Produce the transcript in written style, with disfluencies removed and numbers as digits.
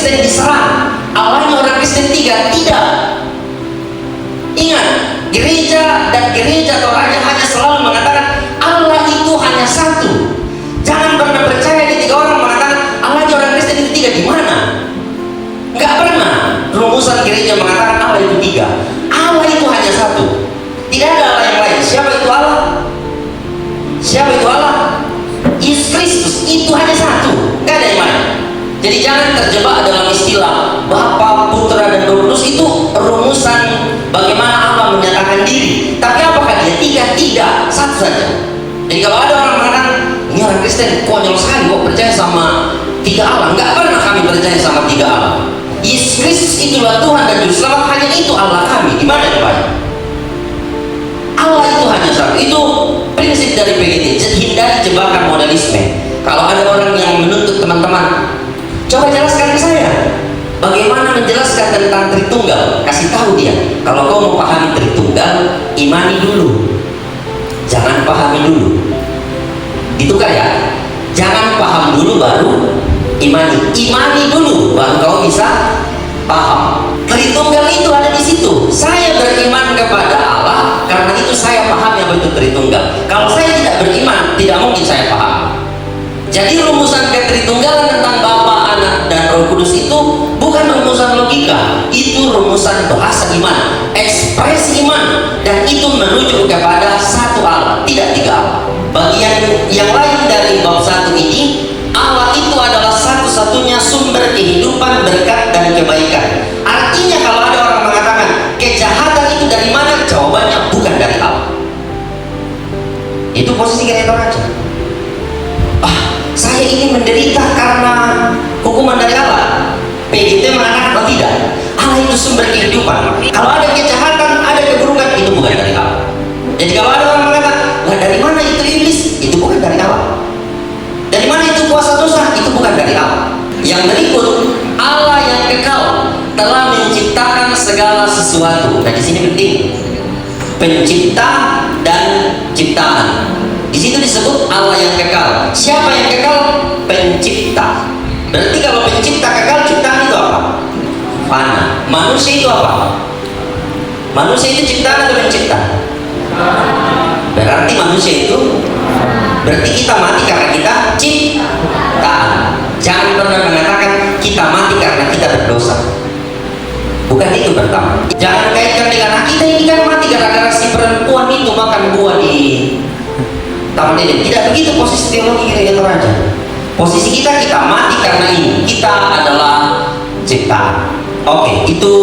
Kristen diserang, Allahnya orang Kristen tiga. Tidak. Ingat, gereja dan gereja atau raja hanya selalu mengatakan Allah itu hanya satu. Jangan pernah percaya di tiga orang mengatakan Allahnya orang Kristen itu tiga. Di mana? Nggak pernah. Rumusan gereja mengatakan Allah itu tiga. Allah itu hanya satu. Tidak ada Allah yang lain. Siapa itu Allah? Siapa itu Allah? Yesus Kristus. Itu hanya satu. Nggak ada yang lain. Jadi jangan terjebak dalam istilah Bapa, Putra, dan Roh Kudus. Itu rumusan bagaimana Allah menyatakan diri. Tapi apakah dia tiga? Tidak, satu saja. Jadi kalau ada orang mengatakan ini orang Kristen konyol sekali kok percaya sama tiga Allah. Nggak pernah kami percaya sama tiga Allah. Yesus Kristus itulah Tuhan dan Juru Selamat. Hanya itu Allah kami. Di mana yang lain? Allah itu hanya satu. Itu prinsip dari PGT. Hindari jebakan modalisme. Kalau ada orang yang menuntut teman-teman, coba jelaskan ke saya bagaimana menjelaskan tentang Tritunggal. Kasih tahu dia, kalau kau mau pahami Tritunggal, imani dulu, jangan pahami dulu. Ditukar ya, jangan paham dulu baru imani. Imani dulu baru kau bisa paham. Tritunggal itu ada di situ. Saya beriman kepada Allah, karena itu saya pahami apa itu Tritunggal. Kalau saya tidak beriman, tidak mungkin saya paham. Jadi rumusan ketritunggalan tentang Bapa, Anak, dan Roh Kudus itu bukan rumusan logika. Itu rumusan bahasa iman, ekspresi iman, dan itu menuju kepada satu Allah, tidak tiga Allah. Bagian yang lain dari bab 1 ini, Allah itu adalah satu-satunya sumber kehidupan, berkat, dan kebaikan. Artinya kalau ada orang mengatakan kejahatan itu dari mana, jawabannya bukan dari Allah. Itu posisi kreator aja. Saya ini menderita karena hukuman dari Allah. PGT mengatakan tidak. Allah itu sumber kehidupan. Kalau ada kejahatan, ada keburukan, itu bukan dari Allah. Jadi kalau ada orang mengatakan, lah dari mana itu iblis? Itu bukan dari Allah. Dari mana itu kuasa dosa? Itu bukan dari Allah. Yang berikut, Allah yang kekal telah menciptakan segala sesuatu. Nah di sini penting, pencipta dan ciptaan. Di situ disebut Allah yang kekal. Siapa yang kekal? Pencipta. Berarti kalau pencipta kekal, ciptaan itu apa? Fana. Manusia itu apa? Manusia itu ciptaan atau pencipta? Berarti manusia itu, berarti kita mati karena kita ciptaan. Jangan pernah mengatakan kita mati karena kita berdosa. Bukan itu pertama. Jangan kaitkan dengan kita ini kan mati gara-gara si perempuan itu makan buah di Taman Eden. Tidak begitu posisi teologi kreator aja. Posisi kita mati karena ini. Kita adalah ciptaan. Oke, itu